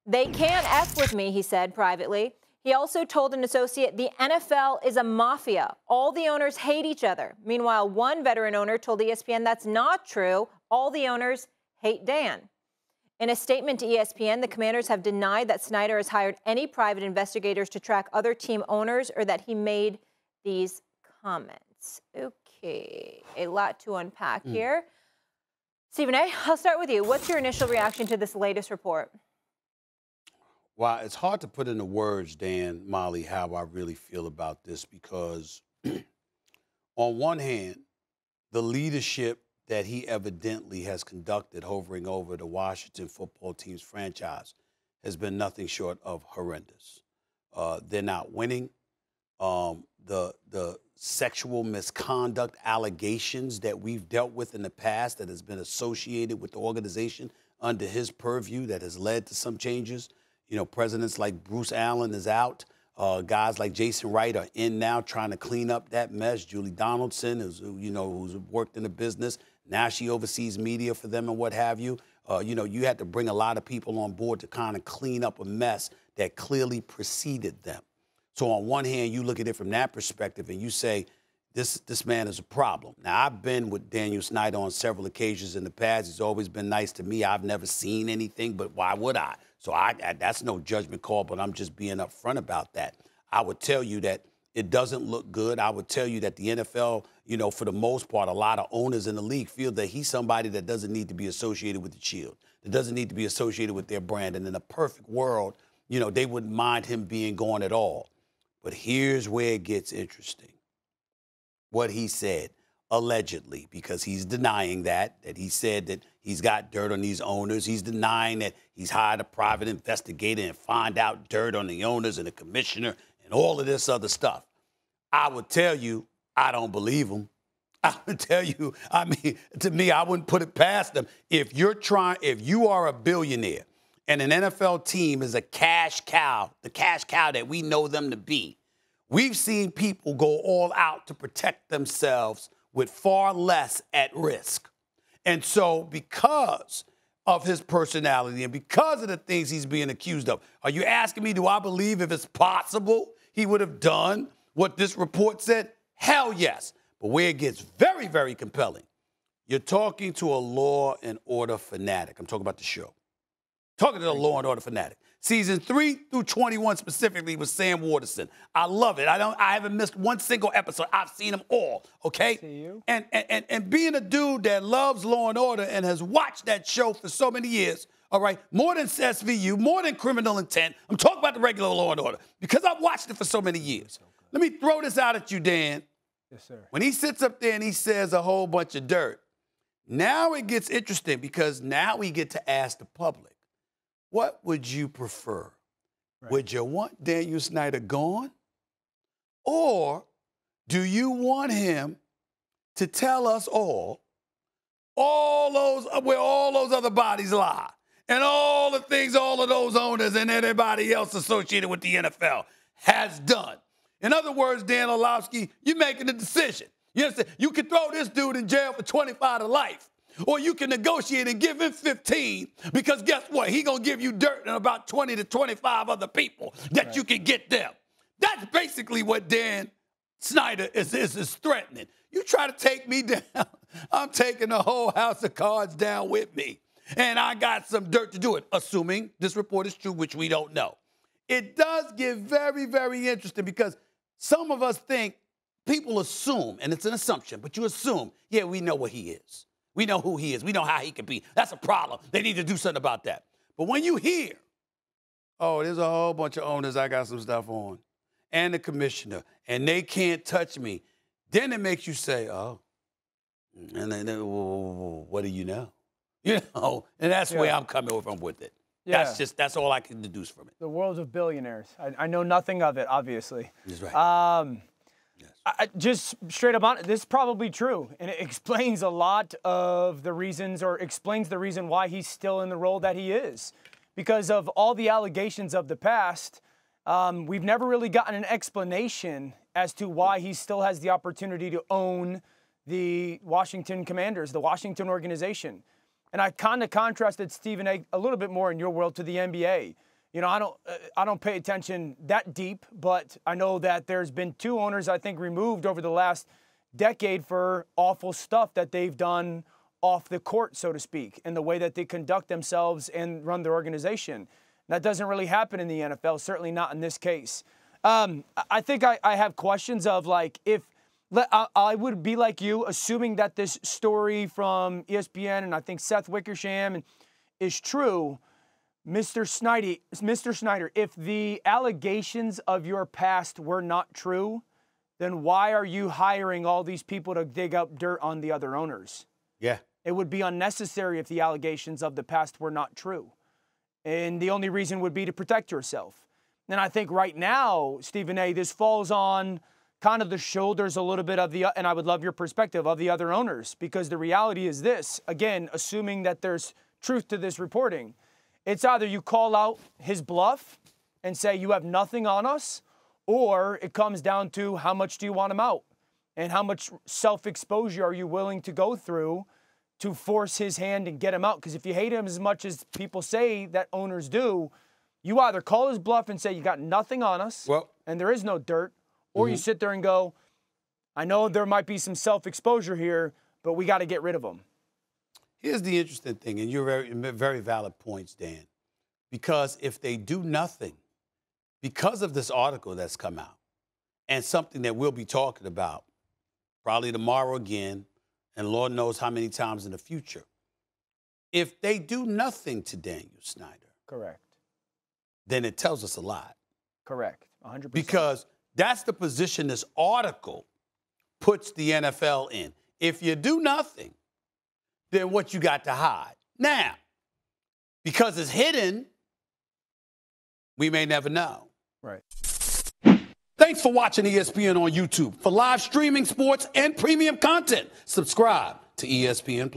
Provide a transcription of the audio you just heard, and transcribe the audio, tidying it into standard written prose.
They can't F with me, he said privately. He also told an associate the NFL is a mafia. All the owners hate each other. Meanwhile, one veteran owner told ESPN that's not true. All the owners hate Dan. In a statement to ESPN, the Commanders have denied that Snyder has hired any private investigators to track other team owners or that he made these comments. Okay, a lot to unpack here. Stephen A., I'll start with you. What's your initial reaction to this latest report? Well, it's hard to put into words, Dan, Molly, how I really feel about this because on one hand, the leadership that he evidently has conducted hovering over the Washington football team's franchise has been nothing short of horrendous. They're not winning. The sexual misconduct allegations that we've dealt with in the past that has been associated with the organization under his purview that has led to some changes. You know, presidents like Bruce Allen is out. Guys like Jason Wright are in now trying to clean up that mess. Julie Donaldson, who's worked in the business. Now she oversees media for them and what have you. You had to bring a lot of people on board to kind of clean up a mess that clearly preceded them. So on one hand, you look at it from that perspective and you say, this man is a problem. Now, I've been with Daniel Snyder on several occasions in the past. He's always been nice to me. I've never seen anything, but why would I? So that's no judgment call, but I'm just being upfront about that. I would tell you that it doesn't look good. I would tell you that the NFL, for the most part, a lot of owners in the league feel that he's somebody that doesn't need to be associated with the Shield, that doesn't need to be associated with their brand. And in a perfect world, they wouldn't mind him being gone at all. But here's where it gets interesting. What he said, allegedly, because he's denying that he said that he's got dirt on these owners. He's denying that he's hired a private investigator and find out dirt on the owners and the commissioner and all of this other stuff. I would tell you, I don't believe him. I would tell you, to me, I wouldn't put it past them. If you are a billionaire and an NFL team is a cash cow, the cash cow that we know them to be, we've seen people go all out to protect themselves with far less at risk. And so because of his personality and because of the things he's being accused of, are you asking me, do I believe if it's possible he would have done what this report said? Hell yes. But where it gets very, very compelling, you're talking to a law and order fanatic. I'm talking about the show. Talking to the law and order fanatic. Season 3 through 21 specifically with Sam Waterston. I love it. I haven't missed one single episode. I've seen them all, okay? See you. And being a dude that loves Law and Order and has watched that show for so many years, all right, more than SVU, more than Criminal Intent. I'm talking about the regular Law and Order because I've watched it for so many years. Let me throw this out at you, Dan. Yes, sir. When he sits up there and he says a whole bunch of dirt, now it gets interesting because now we get to ask the public, what would you prefer? Right. Would you want Daniel Snyder gone? Or do you want him to tell us where all those other bodies lie and all the things all of those owners and anybody else associated with the NFL has done? In other words, Dan Orlovsky, you're making a decision. You understand? You can throw this dude in jail for 25 to life. Or you can negotiate and give him 15 because guess what? He's going to give you dirt and about 20 to 25 other people that you can get them. That's basically what Dan Snyder is threatening. You try to take me down, I'm taking the whole house of cards down with me. And I got some dirt to do it, assuming this report is true, which we don't know. It does get very, very interesting because some of us think, people assume, and it's an assumption, but you assume, yeah, we know what he is. We know who he is. We know how he can be. That's a problem. They need to do something about that. But when you hear, oh, there's a whole bunch of owners I got some stuff on, and the commissioner, and they can't touch me, then it makes you say, oh, and then what do you know? And that's where I'm coming from with it. Yeah. That's all I can deduce from it. The world of billionaires. I know nothing of it, obviously. That's right. Just straight up on it, this is probably true, and it explains a lot of the reasons, or explains the reason why he's still in the role that he is. Because of all the allegations of the past, we've never really gotten an explanation as to why he still has the opportunity to own the Washington Commanders, the Washington organization. And I kind of contrasted Stephen A. little bit more in your world to the NBA. I don't pay attention that deep, but I know that there's been 2 owners, I think, removed over the last decade for awful stuff that they've done off the court, so to speak, and the way that they conduct themselves and run their organization. That doesn't really happen in the NFL, certainly not in this case. I think I have questions of, like, if I would be like you, assuming that this story from ESPN and I think Seth Wickersham is true. Mr. Snyder, if the allegations of your past were not true, then why are you hiring all these people to dig up dirt on the other owners? Yeah. It would be unnecessary if the allegations of the past were not true. And the only reason would be to protect yourself. And I think right now, Stephen A., this falls on kind of the shoulders a little bit of and I would love your perspective, of the other owners, because the reality is this, again, assuming that there's truth to this reporting, it's either you call out his bluff and say you have nothing on us, or it comes down to how much do you want him out and how much self-exposure are you willing to go through to force his hand and get him out. Because if you hate him as much as people say that owners do, you either call his bluff and say you got nothing on us and there is no dirt, or you sit there and go, I know there might be some self-exposure here, but we got to get rid of him. Here's the interesting thing, and you're very valid points, Dan, because if they do nothing, because of this article that's come out, and something that we'll be talking about probably tomorrow again, and Lord knows how many times in the future, if they do nothing to Daniel Snyder, correct, then it tells us a lot. Correct, 100%. Because that's the position this article puts the NFL in. If you do nothing, then what you got to hide? Now, because it's hidden, we may never know. Right. Thanks for watching ESPN on YouTube. For live streaming, sports, and premium content, subscribe to ESPN+.